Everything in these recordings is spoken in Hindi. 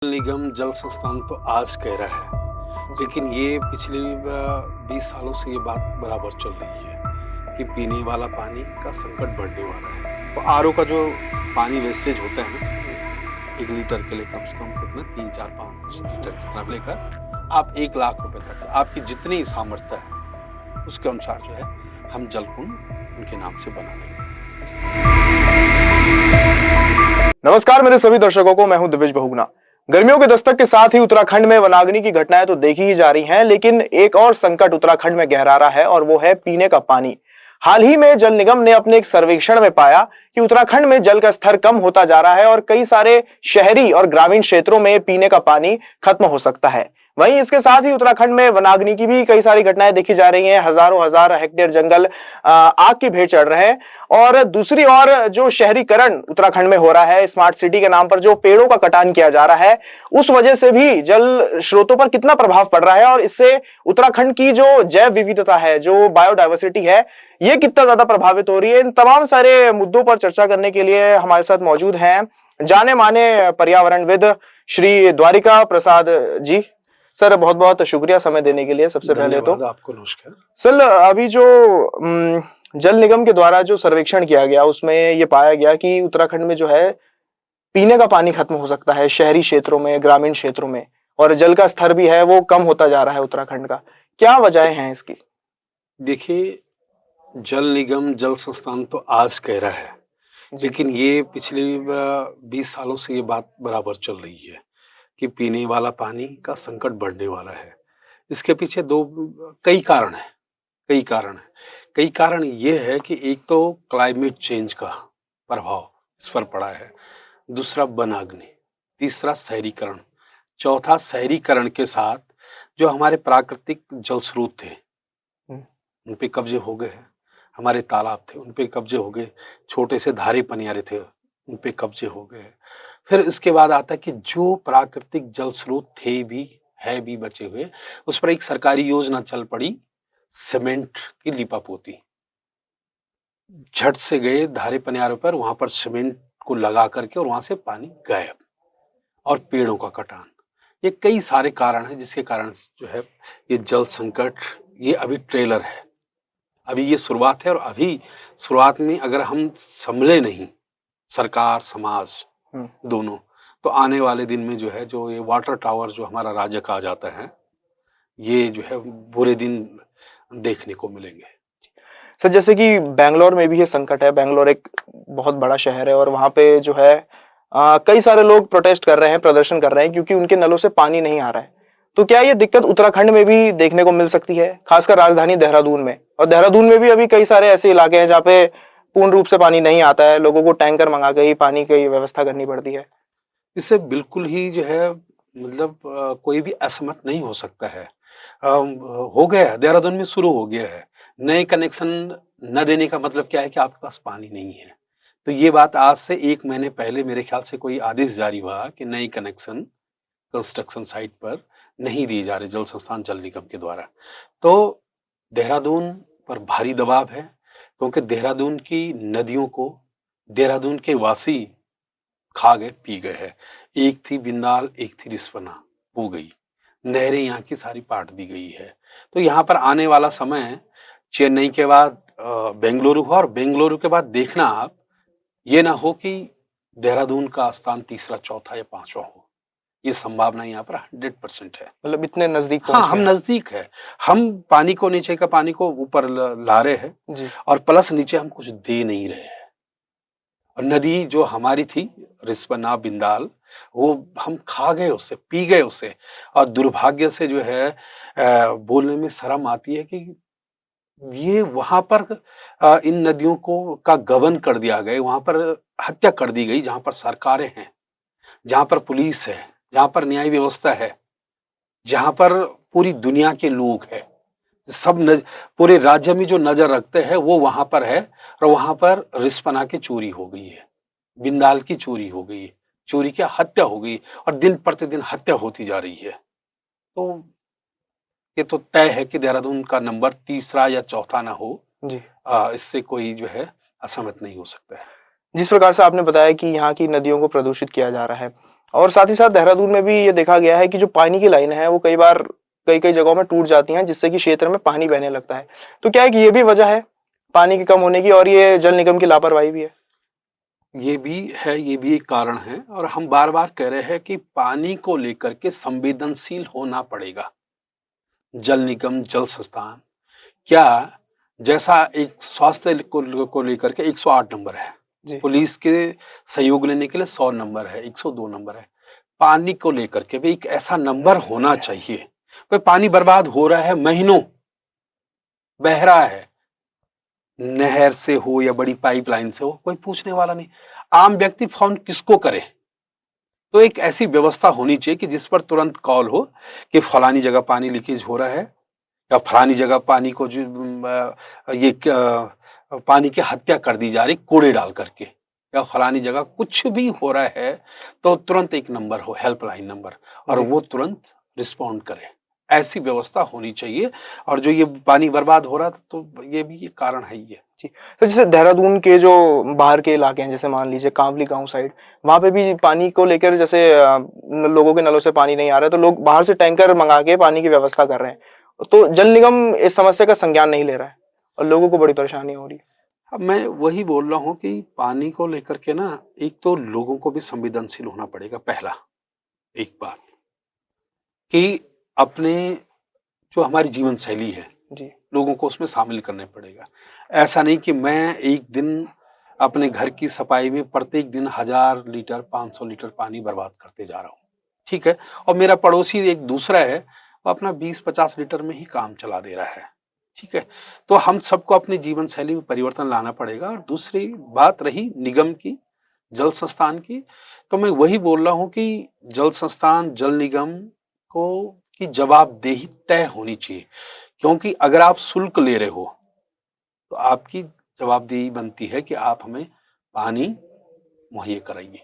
निगम जल संस्थान तो आज कह रहा है, लेकिन ये पिछले 20 सालों से ये बात बराबर चल रही है कि पीने वाला पानी का संकट बढ़ने वाला है। तो आरओ का जो पानी वेस्टेज होता है ना, 1 लीटर के लिए कम से कम कितना 3, 4, 5 लीटर जितना लेकर आप 1 लाख रुपए तक आपकी जितनी सामर्थ्य है उसके अनुसार जो है हम जल कुंड उनके नाम से बना देंगे। नमस्कार मेरे सभी दर्शकों को, मैं हूं दिवेश बहुगुणा। गर्मियों के दस्तक के साथ ही उत्तराखंड में वनाग्नि की घटनाएं तो देखी ही जा रही हैं, लेकिन एक और संकट उत्तराखंड में गहरा रहा है और वो है पीने का पानी। हाल ही में जल निगम ने अपने एक सर्वेक्षण में पाया कि उत्तराखंड में जल का स्तर कम होता जा रहा है और कई सारे शहरी और ग्रामीण क्षेत्रों में पीने का पानी खत्म हो सकता है। वहीं इसके साथ ही उत्तराखंड में वनाग्नि की भी कई सारी घटनाएं देखी जा रही हैं। हजारों हजार हेक्टेयर जंगल आग की भेंट चढ़ रहे हैं और दूसरी ओर जो शहरीकरण उत्तराखंड में हो रहा है, स्मार्ट सिटी के नाम पर जो पेड़ों का कटान किया जा रहा है, उस वजह से भी जल स्रोतों पर कितना प्रभाव पड़ रहा है और इससे उत्तराखंड की जो जैव विविधता है, जो बायोडायवर्सिटी है, ये कितना ज्यादा प्रभावित हो रही है। इन तमाम सारे मुद्दों पर चर्चा करने के लिए हमारे साथ मौजूद हैं जाने माने पर्यावरणविद श्री द्वारिका प्रसाद जी। सर, बहुत बहुत शुक्रिया समय देने के लिए। सबसे पहले तो आपको नमस्कार सर, अभी जो जल निगम के द्वारा जो सर्वेक्षण किया गया उसमें ये पाया गया कि उत्तराखंड में जो है पीने का पानी खत्म हो सकता है शहरी क्षेत्रों में, ग्रामीण क्षेत्रों में, और जल का स्तर भी है वो कम होता जा रहा है उत्तराखंड का। क्या वजह हैं इसकी? देखिए, जल निगम जल संस्थान तो आज कह रहा है, लेकिन ये पिछले 20 सालों से ये बात बराबर चल रही है कि पीने वाला पानी का संकट बढ़ने वाला है। इसके पीछे कई कारण हैं, कई कारण ये है कि एक तो क्लाइमेट चेंज का प्रभाव इस पर पड़ा है, दूसरा वनाग्नि, तीसरा शहरीकरण, चौथा शहरीकरण के साथ जो हमारे प्राकृतिक जल स्रोत थे उन पे कब्जे हो गए हैं। हमारे तालाब थे उन पे कब्जे हो गए, छोटे से धारे पनियारे थे उन पे कब्जे हो गए। फिर इसके बाद आता है कि जो प्राकृतिक जल स्रोत थे भी, है भी बचे हुए, उस पर एक सरकारी योजना चल पड़ी, सीमेंट की लिपापोती। झट से गए धारे पनियारों पर, वहां पर सीमेंट को लगा करके और वहां से पानी गायब, और पेड़ों का कटान। ये कई सारे कारण हैं जिसके कारण जो है ये जल संकट, ये अभी ट्रेलर है, अभी ये शुरुआत है। और अभी शुरुआत में अगर हम संभले नहीं, सरकार समाज दोनों, तो आने वाले दिन में जो है जो ये वाटर टावर जो हमारा राज्य कहा जाता है, ये जो है बुरे दिन देखने को मिलेंगे। सर, जैसे कि बैंगलोर में भी ये संकट है। बैंगलोर एक बहुत बड़ा शहर है और वहां पे जो है कई सारे लोग प्रोटेस्ट कर रहे हैं, प्रदर्शन कर रहे हैं, क्योंकि उनके नलों से पानी नहीं आ रहा है। तो क्या ये दिक्कत उत्तराखंड में भी देखने को मिल सकती है, खासकर राजधानी देहरादून में? और देहरादून में भी अभी कई सारे ऐसे इलाके हैं जहाँ पे पूर्ण रूप से पानी नहीं आता है, लोगों को टैंकर मंगा के ही पानी की व्यवस्था करनी पड़ती है। इससे बिल्कुल ही जो है मतलब कोई भी असहमत नहीं हो सकता है। हो गया है, देहरादून में शुरू हो गया है। नए कनेक्शन न देने का मतलब क्या है कि आपके पास पानी नहीं है। तो ये बात आज से 1 महीने पहले मेरे ख्याल से कोई आदेश जारी हुआ कि नई कनेक्शन कंस्ट्रक्शन साइट पर नहीं दिए जा रहे जल संस्थान जल निगम के द्वारा। तो देहरादून पर भारी दबाव है, क्योंकि देहरादून की नदियों को देहरादून के वासी खा गए, पी गए हैं। एक थी बिंदाल, एक थी रिस्पना, हो गई। नहरें यहाँ की सारी पाट दी गई है। तो यहाँ पर आने वाला समय चेन्नई के बाद बेंगलुरु हुआ, और बेंगलुरु के बाद देखना आप, ये ना हो कि देहरादून का स्थान तीसरा, चौथा या पांचवा हो। ये संभावना यहाँ पर 100% है। मतलब इतने नजदीक हाँ, पहुंच हम गए नजदीक है। हम पानी को, नीचे का पानी को ऊपर ला रहे हैं जी। और प्लस नीचे हम कुछ दे नहीं रहे हैं। और नदी जो हमारी थी रिस्पना, बिंदाल, वो हम खा गए उसे, पी गए उसे। और दुर्भाग्य से जो है बोलने में शर्म आती है कि ये वहां पर इन नदियों को का गबन कर दिया गया, वहां पर हत्या कर दी गई, जहां पर सरकारें हैं, जहां पर पुलिस है, जहां पर न्याय व्यवस्था है, जहां पर पूरी दुनिया के लोग हैं, पूरे राज्य में जो नजर रखते हैं वो वहां पर है। और वहां पर रिस्पना की चोरी हो गई है, बिंदाल की चोरी हो गई है, चोरी की हत्या हो गई, और दिन प्रतिदिन हत्या होती जा रही है। तो ये तो तय है कि देहरादून का नंबर तीसरा या चौथा ना हो। जी। इससे कोई जो है असहमत नहीं हो सकता है। जिस प्रकार से आपने बताया कि यहाँ की नदियों को प्रदूषित किया जा रहा है, और साथ ही साथ देहरादून में भी ये देखा गया है कि जो पानी की लाइन है वो कई बार कई जगहों में टूट जाती हैं, जिससे कि क्षेत्र में पानी बहने लगता है। तो क्या है कि ये भी वजह है पानी के कम होने की, और ये जल निगम की लापरवाही भी है? ये भी है, ये भी एक कारण है और हम बार-बार कह रहे हैं कि पानी को लेकर के संवेदनशील होना पड़ेगा। जल निगम, जल संस्थान क्या जैसा एक स्वास्थ्य को लेकर के 108 नंबर है, जी। पुलिस के सहयोग लेने के लिए 100 नंबर है, 102 नंबर है। पानी को लेकर के भी एक ऐसा नंबर होना चाहिए। भाई पानी बर्बाद हो रहा है, महीनों बह रहा है, नहर से हो या बड़ी पाइपलाइन से हो, कोई पूछने वाला नहीं। आम व्यक्ति फ़ोन किसको करे? तो एक ऐसी व्यवस्था होनी चाहिए कि जिस पर तुरंत कॉल हो कि फलानी जगह पानी लीकेज हो रहा है या फलानी जगह पानी को पानी की हत्या कर दी जा रही कूड़े डाल करके या फलानी जगह कुछ भी हो रहा है तो तुरंत एक नंबर हो, हेल्पलाइन नंबर, और जी। वो तुरंत रिस्पॉन्ड करे। ऐसी व्यवस्था होनी चाहिए। और जो ये पानी बर्बाद हो रहा था तो ये भी एक कारण है ही है। जी। तो जैसे देहरादून के जो बाहर के इलाके हैं, जैसे मान लीजिए कांवली गाँव साइड, वहाँ पे भी पानी को लेकर जैसे लोगों के नलों से पानी नहीं आ रहा है, तो लोग बाहर से टैंकर मंगा के पानी की व्यवस्था कर रहे हैं। तो जल निगम इस समस्या का संज्ञान नहीं ले रहा है और लोगों को बड़ी परेशानी हो रही है। अब मैं वही बोल रहा हूँ कि पानी को लेकर के ना एक तो लोगों को भी संवेदनशील होना पड़ेगा, पहला एक बात कि अपने जो हमारी जीवन शैली है, जी। लोगों को उसमें शामिल करने पड़ेगा। ऐसा नहीं कि मैं एक दिन अपने घर की सफाई में प्रत्येक दिन 1000 लीटर, 500 लीटर पानी बर्बाद करते जा रहा हूँ, ठीक है? और मेरा पड़ोसी एक दूसरा है, वो अपना 20-50 लीटर में ही काम चला दे रहा है, ठीक है? तो हम सबको अपनी जीवन शैली में परिवर्तन लाना पड़ेगा। और दूसरी बात रही निगम की, जल संस्थान की, तो मैं वही बोल रहा हूँ कि जल संस्थान, जल निगम को की जवाबदेही तय होनी चाहिए। क्योंकि अगर आप शुल्क ले रहे हो, तो आपकी जवाबदेही बनती है कि आप हमें पानी मुहैया कराइए।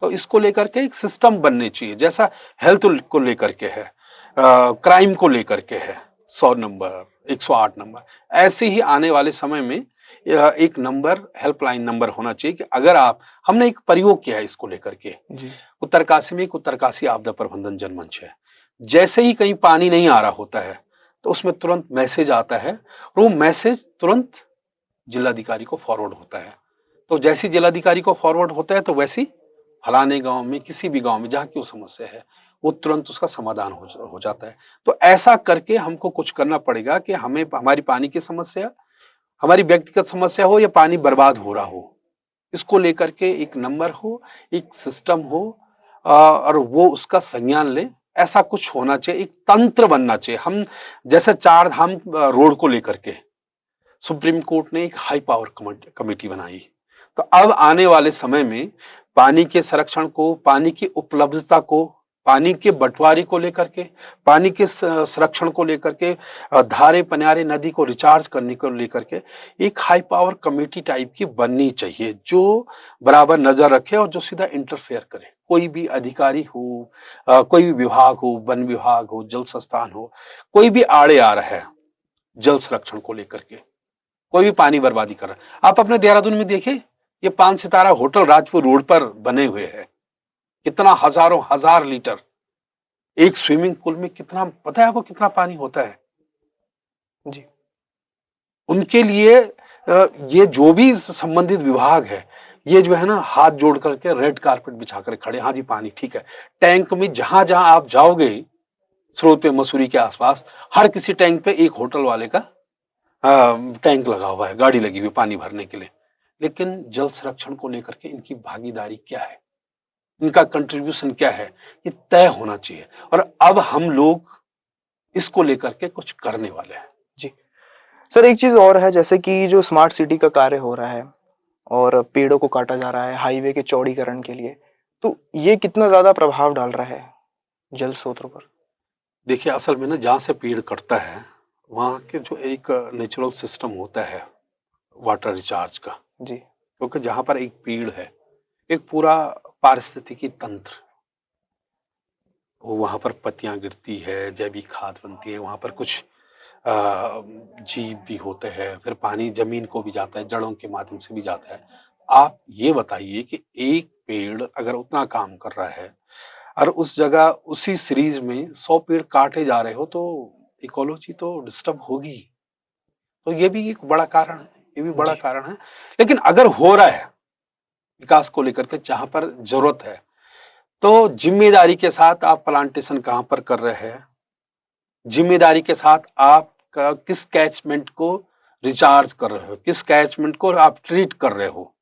तो इसको लेकर के एक सिस्टम बनने चाहिए, जैसा हेल्थ को लेकर के है, क्राइम को लेकर के है, 100 नंबर, 108 नंबर, ऐसे ही आने वाले समय में एक नंबर, हेल्पलाइन नंबर होना चाहिए कि अगर आप हमने एक प्रयोग किया है इसको लेकर के। जी। उत्तरकाशी में एक उत्तरकाशी आपदा प्रबंधन जनमंच है। जैसे ही कहीं पानी नहीं आ रहा होता है, तो उसमें तुरंत मैसेज आता है और वो मैसेज तुरंत जिलाधिकारी को फॉरवर्ड होता है। तो जैसे ही जिलाधिकारी को फॉरवर्ड होता है तो वैसे ही फलाने गाँव में, किसी भी गाँव में जहाँ की वो समस्या है, वो तुरंत उसका समाधान हो जाता है। तो ऐसा करके हमको कुछ करना पड़ेगा कि हमें हमारी पानी की समस्या, हमारी व्यक्तिगत समस्या हो या पानी बर्बाद हो रहा हो, इसको लेकर के एक नंबर हो, एक सिस्टम हो, और वो उसका संज्ञान ले। ऐसा कुछ होना चाहिए, एक तंत्र बनना चाहिए। हम जैसे चार धाम रोड को लेकर के सुप्रीम कोर्ट ने एक हाई पावर कमेटी बनाई। तो अब आने वाले समय में पानी के संरक्षण को, पानी की उपलब्धता को, पानी के बंटवारे को लेकर के, पानी के संरक्षण को लेकर के, धारे पनियारे नदी को रिचार्ज करने को लेकर के एक हाई पावर कमेटी टाइप की बननी चाहिए, जो बराबर नजर रखे और जो सीधा इंटरफेयर करे। कोई भी अधिकारी हो, कोई भी विभाग हो, वन विभाग हो, जल संस्थान हो, कोई भी आड़े आ रहा है जल संरक्षण को लेकर के, कोई भी पानी बर्बादी कर रहा है। आप अपने देहरादून में देखिए, ये 5 सितारा होटल राजपुर रोड पर बने हुए हैं। कितना हजारों हजार लीटर एक स्विमिंग पूल में, कितना पता है आपको कितना पानी होता है? जी। उनके लिए ये जो भी संबंधित विभाग है, ये जो है ना हाथ जोड़ करके रेड कारपेट बिछा कर खड़े, हाँ जी पानी ठीक है। टैंक में जहां-जहां आप जाओगे स्रोत पे, मसूरी के आसपास, हर किसी टैंक पे एक होटल वाले का टैंक लगा हुआ है, गाड़ी लगी हुई है पानी भरने के लिए। लेकिन जल संरक्षण को लेकर के इनकी भागीदारी क्या है? इनका कंट्रीब्यूशन क्या है? ये तय होना चाहिए। और अब हम लोग इसको लेकर के कुछ करने वाले हैं। जी। सर, एक चीज़ और है, जैसे कि जो स्मार्ट सिटी का कार्य हो रहा है और पेड़ों को काटा जा रहा है हाईवे के चौड़ीकरण के लिए, तो ये कितना ज़्यादा प्रभाव डाल रहा है जल स्रोतों पर? देखिए असल में ना जहाँ से पेड़ कटता है, वहाँ के जो एक नेचुरल सिस्टम होता है वाटर रिचार्ज का, जी। क्योंकि जहाँ पर एक पेड़ है, एक पूरा पारिस्थितिकी तंत्र, वो वहाँ पर पत्तियाँ गिरती है, जैविक खाद बनती है, वहाँ पर कुछ जीव भी होते हैं, फिर पानी ज़मीन को भी जाता है, जड़ों के माध्यम से भी जाता है। आप ये बताइए कि एक पेड़ अगर उतना काम कर रहा है और उस जगह उसी सीरीज में 100 पेड़ काटे जा रहे हो तो इकोलॉजी तो डिस्टर्ब होगी। तो ये भी एक बड़ा कारण है, ये भी बड़ा जी। कारण है। लेकिन अगर हो रहा है विकास को लेकर के जहाँ पर ज़रूरत है, तो ज़िम्मेदारी के साथ आप प्लांटेशन कहाँ पर कर रहे हैं? ज़िम्मेदारी के साथ आप क किस कैचमेंट को रिचार्ज कर रहे हो? किस कैचमेंट को आप ट्रीट कर रहे हो?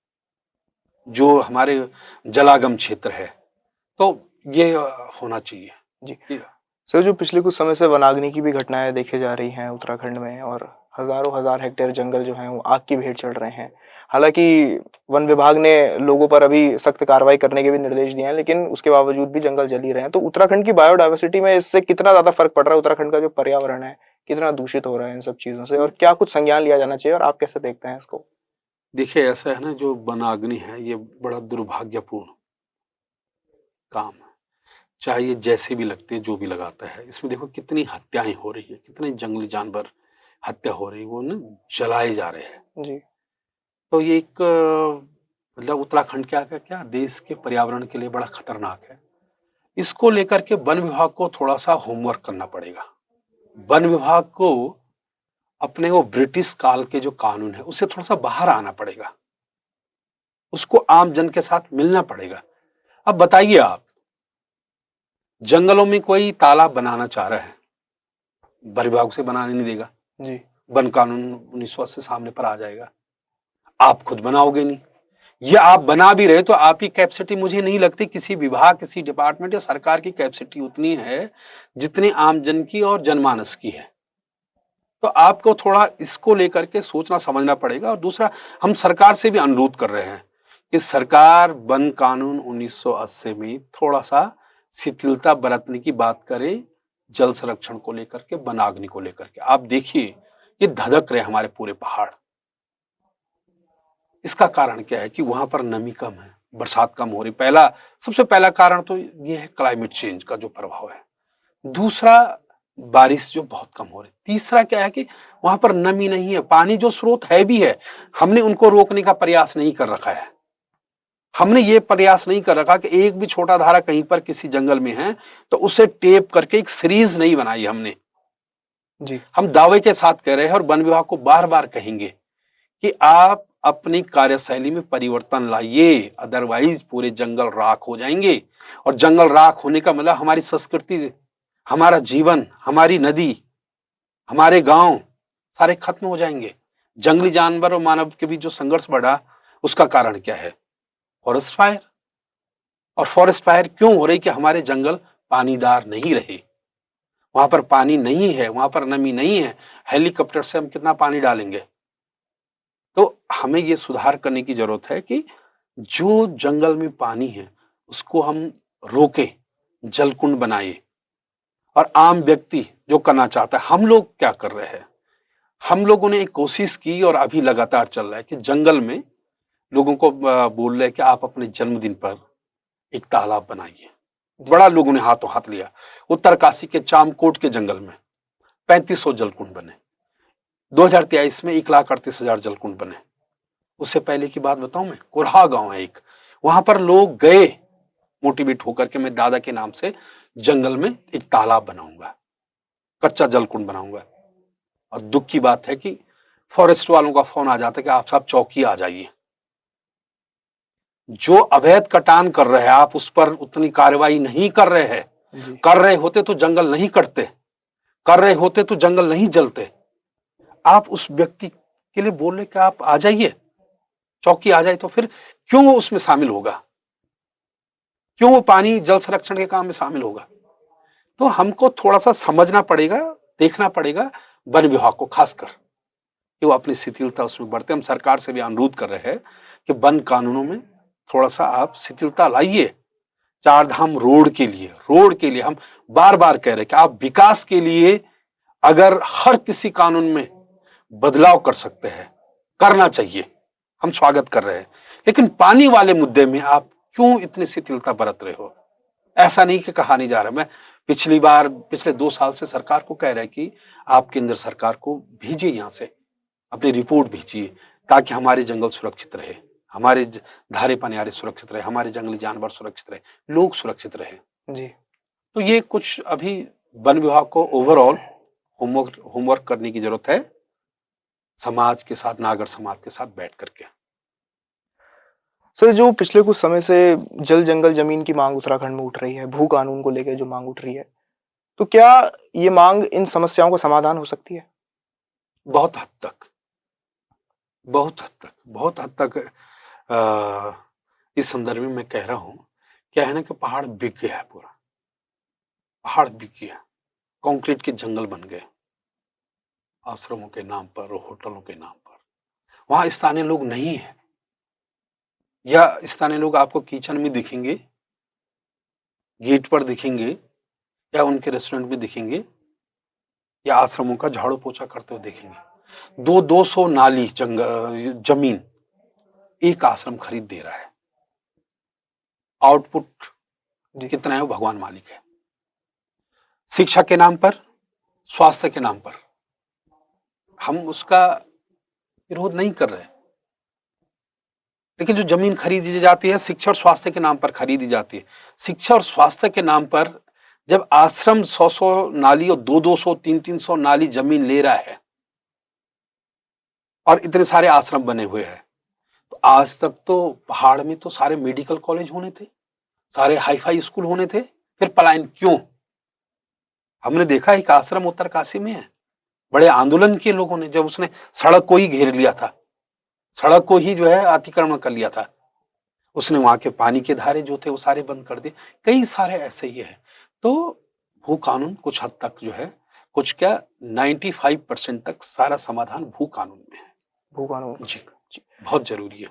जो हमारे जलागम क्षेत्र है, तो ये होना चाहिए। जी। ये सर, जो पिछले कुछ समय से वनाग्नि की भी घटनाएँ देखी जा रही हैं उत्तराखंड में और हज़ारों हज़ार हेक्टेयर जंगल जो हैं वो आग की भेंट चढ़ रहे हैं। हालाँकि वन विभाग ने लोगों पर अभी सख्त कार्रवाई करने के भी निर्देश दिए हैं, लेकिन उसके बावजूद भी जंगल जल ही रहे हैं। तो उत्तराखंड की बायोडायवर्सिटी में इससे कितना ज़्यादा फ़र्क पड़ रहा है? उत्तराखंड का जो पर्यावरण है, कितना दूषित हो रहा है इन सब चीज़ों से और क्या कुछ संज्ञान लिया जाना चाहिए और आप कैसे देखते हैं इसको? देखिए ऐसा है ना जो वनाग्नि है ये बड़ा दुर्भाग्यपूर्ण काम है। चाहे ये जैसे भी लगते हैं, जो भी लगाता है। इसमें देखो कितनी हत्याएँ हो रही हैं, कितने जंगली जानवर हत्या हो रही है, वो ना जलाए जा रहे हैं। जी। तो ये एक मतलब उत्तराखंड क्या देश के पर्यावरण के लिए बड़ा खतरनाक है। इसको लेकर के वन विभाग को थोड़ा-सा होमवर्क करना पड़ेगा। वन विभाग को अपने वो ब्रिटिश काल के जो कानून है, उससे थोड़ा-सा बाहर आना पड़ेगा। उसको आम जन के साथ मिलना पड़ेगा। अब बताइए आप, जंगलों में कोई तालाब बनाना चाह रहा है, वन विभाग उसे बनाने नहीं देगा। जी। वन कानून 1980 सामने पर आ जाएगा। आप खुद बनाओगे नहीं। ये आप बना भी रहे तो आपकी कैपेसिटी मुझे नहीं लगती किसी विभाग, किसी डिपार्टमेंट या सरकार की कैपेसिटी उतनी है, जितनी आम जन की और जनमानस की है। तो आपको थोड़ा इसको लेकर के सोचना समझना पड़ेगा और दूसरा हम सरकार से भी अनुरोध कर रहे हैं कि सरकार वन कानून 1980 में थोड़ा-सा शिथिलता बरतने की बात करे, जल संरक्षण को लेकर के, वनाग्नि को लेकर के। आप देखिए, ये धधक रहे हमारे पूरे पहाड़। इसका कारण क्या है कि वहाँ पर नमी कम है, बरसात कम हो रही। सबसे पहला कारण तो ये है क्लाइमेट चेंज का जो प्रभाव है। दूसरा बारिश जो बहुत कम हो रही। तीसरा क्या है कि वहाँ पर नमी नहीं है, पानी जो स्रोत है भी है, हमने उनको रोकने का प्रयास नहीं कर रखा है। हमने ये प्रयास नहीं कर रखा कि एक भी छोटा धारा कहीं पर किसी जंगल में है, तो उसे टेप करके एक सीरीज नहीं बनाई हमने। जी। हम दावे के साथ कह रहे हैं और वन विभाग को बार-बार कहेंगे कि आप अपनी कार्यशैली में परिवर्तन लाइए, अदरवाइज पूरे जंगल राख हो जाएँगे और जंगल राख होने का मतलब हमारी संस्कृति, हमारा जीवन, हमारी नदी, हमारे गाँव सारे खत्म हो जाएँगे। जंगली जानवर और मानव के बीच जो संघर्ष बढ़ा, उसका कारण क्या है? Forest fire. और फॉरेस्ट फायर क्यों हो रही कि हमारे जंगल पानीदार नहीं रहे। वहाँ पर पानी नहीं है, वहाँ पर नमी नहीं है, हेलीकॉप्टर से हम कितना पानी डालेंगे? तो हमें ये सुधार करने की ज़रूरत है कि जो जंगल में पानी है, उसको हम रोकें, जलकुंड बनाएँ और आम व्यक्ति जो करना चाहता है, हम लोग क्या कर रहे हैं? हम लोगों ने एक कोशिश की और अभी लगातार चल रहा है कि जंगल में लोगों को बोल रहे हैं कि आप अपने जन्मदिन पर एक तालाब बनाइए। बड़ा लोगों ने हाथों हाथ लिया। उत्तरकाशी के चामकोट के जंगल में 3500 जलकुंड बने। 2023 में 1,38,000 जलकुंड बने। उससे पहले की बात बताऊं मैं, कुरहा गांव है एक, वहां पर लोग गए मोटिवेट होकर के मैं दादा के नाम से जंगल में एक तालाब बनाऊंगा, कच्चा जलकुंड बनाऊंगा। और दुख की बात है कि फॉरेस्ट वालों का फोन आ जाता है कि आप साहब चौकी आ जाइए। जो अवैध कटान कर रहे हैं आप उस पर उतनी कार्रवाई नहीं कर रहे हैं। जी। कर रहे होते तो जंगल नहीं कटते, कर रहे होते तो जंगल नहीं जलते। आप उस व्यक्ति के लिए बोल रहे कि आप आ जाइए, चौकी आ जाए, तो फिर क्यों वो उसमें शामिल होगा? क्यों वो पानी जल संरक्षण के काम में शामिल होगा? तो हमको थोड़ा-सा समझना पड़ेगा, देखना पड़ेगा वन विभाग को खासकर कि वो अपनी शिथिलता उसमें बरते। हम सरकार से भी अनुरोध कर रहे हैं कि वन कानूनों में थोड़ा-सा आप शिथिलता लाइए। चार धाम रोड के लिए हम बार-बार कह रहे हैं कि आप विकास के लिए अगर हर किसी कानून में बदलाव कर सकते हैं, करना चाहिए, हम स्वागत कर रहे हैं। लेकिन पानी वाले मुद्दे में आप क्यों इतनी शिथिलता बरत रहे हो? ऐसा नहीं कि कहा नहीं जा रहा। मैं पिछले 2 साल से सरकार को कह रहा है कि आप केंद्र सरकार को भेजिए यहाँ से, अपनी रिपोर्ट भेजिए ताकि हमारे जंगल सुरक्षित रहे, हमारे धारे पनियारे सुरक्षित रहे, हमारे जंगली जानवर सुरक्षित रहे, लोग सुरक्षित रहे। जी। तो ये कुछ अभी वन विभाग को ओवरऑल होमवर्क होमवर्क करने की जरूरत है, समाज के साथ, नागर समाज के साथ बैठ करके। सर, जो पिछले कुछ समय से जल जंगल जमीन की मांग उत्तराखंड में उठ रही है, भू कानून को लेकर जो मांग उठ रही है, तो क्या ये मांग इन समस्याओं का समाधान हो सकती है? बहुत हद तक, बहुत हद तक, बहुत हद तक इस संदर्भ में मैं कह रहा हूँ, क्या है ना कि पहाड़ बिक गया है पूरा, पहाड़ बिक गया, कंक्रीट के जंगल बन गए, आश्रमों के नाम पर, होटलों के नाम पर। वहाँ स्थानीय लोग नहीं है, या स्थानीय लोग आपको किचन में दिखेंगे, गेट पर दिखेंगे, या उनके रेस्टोरेंट में दिखेंगे, या आश्रमों का झाड़ू पोछा करते हुए देखेंगे। 200 नाली जमीन एक आश्रम खरीद दे रहा है। आउटपुट जी। कितना है वो भगवान मालिक है। शिक्षा के नाम पर, स्वास्थ्य के नाम पर हम उसका विरोध नहीं कर रहे, लेकिन जो जमीन खरीदी जाती है शिक्षा और स्वास्थ्य के नाम पर खरीदी जाती है। शिक्षा और स्वास्थ्य के नाम पर जब आश्रम 100-100 नाली और 200-200, 300-300 नाली जमीन ले रहा है और इतने सारे आश्रम बने हुए हैं, तो आज तक तो पहाड़ में तो सारे मेडिकल कॉलेज होने थे, सारे हाई-फाई स्कूल होने थे, फिर पलायन क्यों? हमने देखा एक आश्रम उत्तरकाशी में है, बड़े आंदोलन किए लोगों ने, जब उसने सड़क को ही घेर लिया था, सड़क को ही जो है अतिक्रमण कर लिया था, उसने वहां के पानी के धारे जो थे वो सारे बंद कर दिए। कई सारे ऐसे ही है। तो भू कानून कुछ हद तक जो है, कुछ क्या 95% तक सारा समाधान भू कानून में है। भू कानून। जी, जी। बहुत जरूरी है।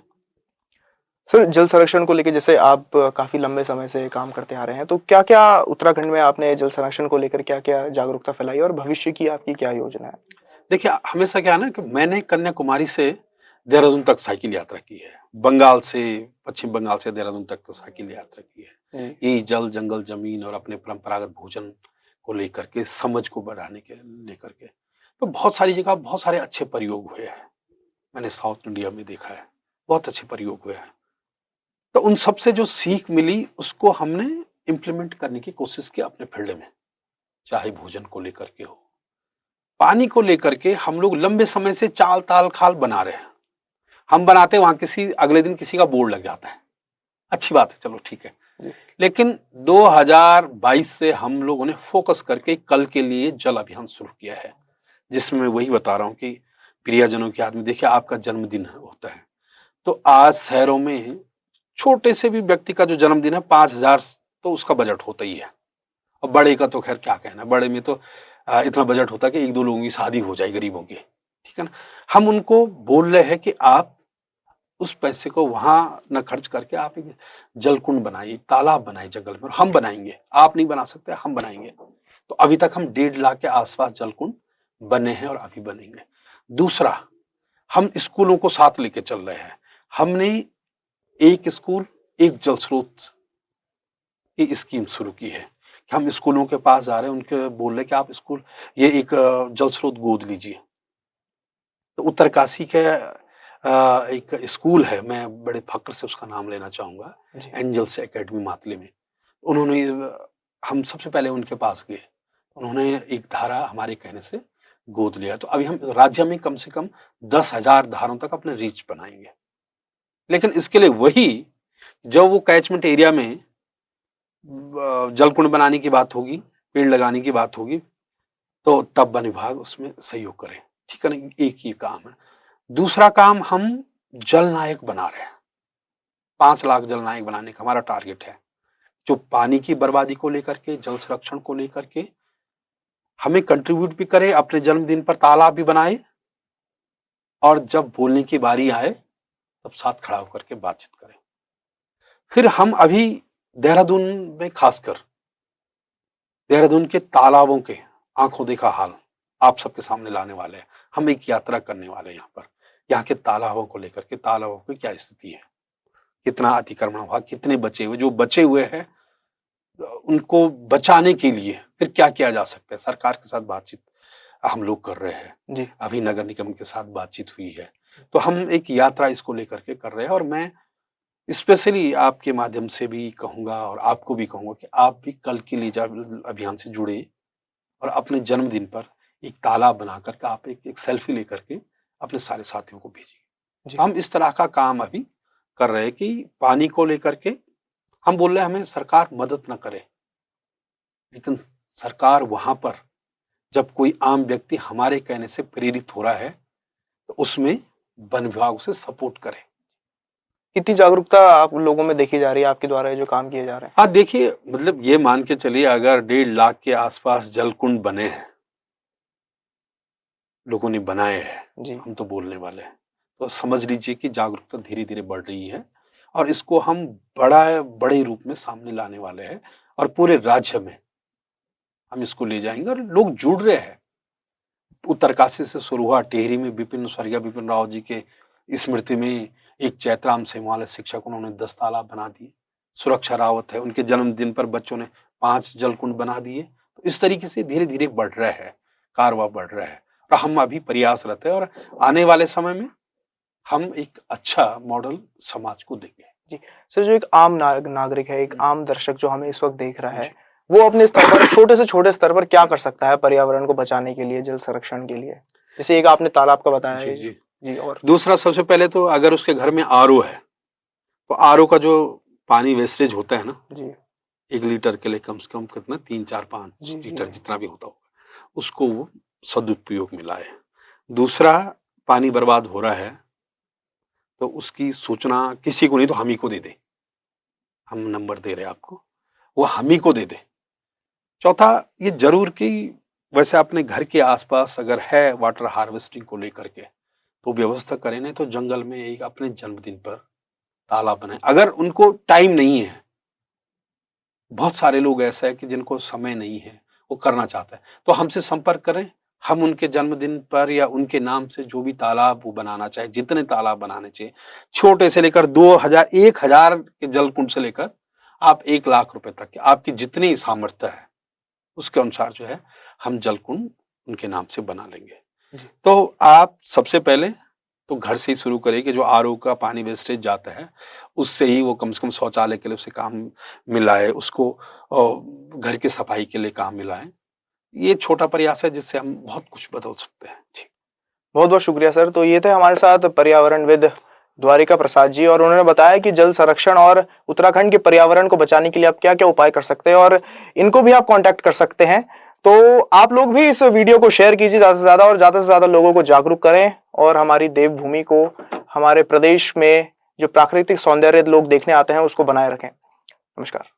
सर, जल संरक्षण को लेके जैसे आप काफी लंबे समय से काम करते आ रहे हैं, तो क्या-क्या उत्तराखंड में आपने जल संरक्षण को लेकर क्या-क्या जागरूकता फैलाई और भविष्य की आपकी क्या योजना है? देखिए, हमेशा क्या है ना कि मैंने कन्याकुमारी से देहरादून तक साइकिल यात्रा की है। बंगाल से, पश्चिम बंगाल से देहरादून तक तो साइकिल यात्रा की है। जी। ये जल, जंगल, जमीन और अपने परंपरागत भोजन को लेकर के, समझ को बढ़ाने के लेकर के। तो बहुत सारी जगह बहुत सारे अच्छे प्रयोग हुए हैं। मैंने साउथ इंडिया में देखा है, बहुत अच्छे प्रयोग हुए हैं। तो उन सब से जो सीख मिली उसको हमने इम्प्लीमेंट करने की कोशिश की अपने फील्ड में, चाहे भोजन को लेकर के हो, पानी को लेकर के हम लोग लंबे समय से चाल ताल खाल बना रहे हैं। हम बनाते वहां किसी अगले दिन किसी का बोर्ड लग जाता है, अच्छी बात है, चलो ठीक है। जी। लेकिन 2022 से हम लोगों ने फोकस करके कल के लिए जल अभियान शुरू किया है, जिसमें मैं वही बता रहा हूँ कि प्रियजनों के आदमी, देखिए आपका जन्मदिन होता है, तो आज शहरों में छोटे से भी व्यक्ति का जो जन्मदिन है 5,000 तो उसका बजट होता ही है। और बड़े का तो खैर क्या कहना, बड़े में तो इतना बजट होता है कि 1-2 लोगों की शादी हो जाए गरीबों की, ठीक है ना। हम उनको बोल रहे हैं कि आप उस पैसे को वहां न खर्च करके आप एक जलकुंड बनाइए, तालाब बनाइए जंगल में, हम बनाएंगे, आप नहीं बना सकते, हम बनाएंगे। तो अभी तक हम 1.5 लाख के आसपास जलकुंड बने हैं और अभी बनेंगे। दूसरा, हम स्कूलों को साथ लेके चल रहे हैं। हमने एक स्कूल एक जल स्रोत की स्कीम शुरू की है कि हम स्कूलों के पास जा रहे हैं, उनके बोल रहे कि आप स्कूल ये एक जल स्रोत गोद लीजिए। तो उत्तरकाशी के एक स्कूल है, मैं बड़े फक्र से उसका नाम लेना चाहूंगा, जी। एंजल्स एकेडमी मातले में। उन्होंने हम सबसे पहले उनके पास गए, उन्होंने एक धारा हमारे कहने से गोद लिया। तो अभी हम राज्य में कम से कम 10,000 धारों तक अपने रीच बनाएंगे। लेकिन इसके लिए वही, जब वो कैचमेंट एरिया में जलकुंड बनाने की बात होगी, पेड़ लगाने की बात होगी, तो तब वन विभाग उसमें सहयोग करे, ठीक है ना। एक ये काम है। दूसरा काम, हम जल नायक बना रहे हैं। 5 लाख जल नायक बनाने का हमारा टारगेट है, जो पानी की बर्बादी को लेकर के, जल संरक्षण को लेकर के हमें कंट्रीब्यूट भी करे, अपने जन्मदिन पर तालाब भी बनाए, और जब बोलने की बारी आए तब साथ खड़ा होकर के बातचीत करें। फिर हम अभी देहरादून में, खासकर देहरादून के तालाबों के आंखों देखा हाल आप सबके सामने लाने वाले हैं। हम एक यात्रा करने वाले हैं यहाँ पर, यहाँ के तालाबों को लेकर के, तालाबों की क्या स्थिति है, कितना अतिक्रमण हुआ, कितने बचे हुए, जो बचे हुए हैं उनको बचाने के लिए फिर क्या किया जा सकता है। सरकार के साथ बातचीत हम लोग कर रहे हैं, जी। अभी नगर निगम के साथ बातचीत हुई है। तो हम एक यात्रा इसको लेकर के कर रहे हैं और मैं स्पेशली आपके माध्यम से भी कहूँगा और आपको भी कहूँगा कि आप भी कल के लिए जल अभियान से जुड़े और अपने जन्मदिन पर एक तालाब बना कर के आप एक सेल्फी लेकर के अपने सारे साथियों को भेजिए। जी। हम इस तरह का काम अभी कर रहे हैं कि पानी को लेकर के हम बोल रहे हैं हमें सरकार मदद ना करे, लेकिन सरकार वहाँ पर जब कोई आम व्यक्ति हमारे कहने से प्रेरित हो रहा है, तो उसमें वन विभाग उसे सपोर्ट करे। कितनी जागरूकता आप लोगों में देखी जा रही है आपके द्वारा ये जो काम किए जा रहे हैं? हाँ, देखिए मतलब ये मान के चलिए अगर 1.5 लाख के आसपास जलकुंड बने हैं, लोगों ने बनाए हैं, जी। हम तो बोलने वाले हैं। तो समझ लीजिए कि जागरूकता धीरे-धीरे बढ़ रही है और इसको हम बड़े रूप में सामने लाने वाले हैं और पूरे राज्य में हम इसको ले जाएँगे और लोग जुड़ रहे हैं। उत्तरकाशी से शुरू हुआ, टिहरी में स्वर्गीय विपिन रावत जी के स्मृति में एक चैतराम से हिमालय शिक्षक उन्होंने 10 तालाब बना दिए। सुरक्षा रावत है, उनके जन्मदिन पर बच्चों ने 5 जलकुंड बना दिए। तो इस तरीके से धीरे-धीरे बढ़ रहा है, कारवां बढ़ रहा है और हम अभी प्रयासरत है और आने वाले समय में हम एक अच्छा मॉडल समाज को देंगे। जी। सर, जो एक आम नागरिक है, एक आम दर्शक जो हमें इस वक्त देख रहा है, वो अपने स्तर पर छोटे से छोटे स्तर पर क्या कर सकता है पर्यावरण को बचाने के लिए, जल संरक्षण के लिए? जैसे एक आपने तालाब का बताया जी, है। जी। जी, और दूसरा सबसे पहले तो अगर उसके घर में आरओ है, तो आरओ का जो पानी वेस्टेज होता है ना, जी, 1 लीटर के लिए कम से कम कितना 3, 4, 5 जी, जी, लीटर जितना भी होता होगा, उसको वो सदुपयोग में लाए। दूसरा, पानी बर्बाद हो रहा है, तो उसकी सूचना किसी को नहीं तो हम ही को दे दें। हम नंबर दे रहे हैं आपको, वो हम ही को दे दें। चौथा, ये ज़रूर कि वैसे अपने घर के आस-पास अगर है वाटर हार्वेस्टिंग को लेकर के, तो व्यवस्था करें, नहीं तो जंगल में एक अपने जन्मदिन पर तालाब बनाएँ। अगर उनको टाइम नहीं है, बहुत सारे लोग ऐसे हैं कि जिनको समय नहीं है, वो करना चाहते हैं, तो हमसे संपर्क करें। हम उनके जन्मदिन पर या उनके नाम से जो भी तालाब वो बनाना चाहे, जितने तालाब बनाने चाहिए, छोटे से लेकर 2000 1000 के जलकुंड से लेकर आप 1 लाख रुपए तक के, आपकी जितनी सामर्थ्य है, उसके अनुसार जो है हम जलकुंड उनके नाम से बना लेंगे। जी। तो आप सबसे पहले तो घर से ही शुरू करें कि जो आरओ का पानी वेस्टेज जाता है, उससे ही वो कम से कम शौचालय के लिए उसे काम मिलाए, उसको घर की सफाई के लिए काम मिलाएँ। ये छोटा प्रयास है जिससे हम बहुत कुछ बदल सकते हैं। जी। बहुत-बहुत शुक्रिया सर। तो ये थे हमारे साथ पर्यावरणविद द्वारिका प्रसाद जी, और उन्होंने बताया कि जल संरक्षण और उत्तराखंड के पर्यावरण को बचाने के लिए आप क्या-क्या उपाय कर सकते हैं, और इनको भी आप कॉन्टैक्ट कर सकते हैं। तो आप लोग भी इस वीडियो को शेयर कीजिए ज़्यादा से ज़्यादा, और ज़्यादा से ज़्यादा लोगों को जागरूक करें, और हमारी देवभूमि को, हमारे प्रदेश में जो प्राकृतिक सौंदर्य लोग देखने आते हैं, उसको बनाए रखें। नमस्कार।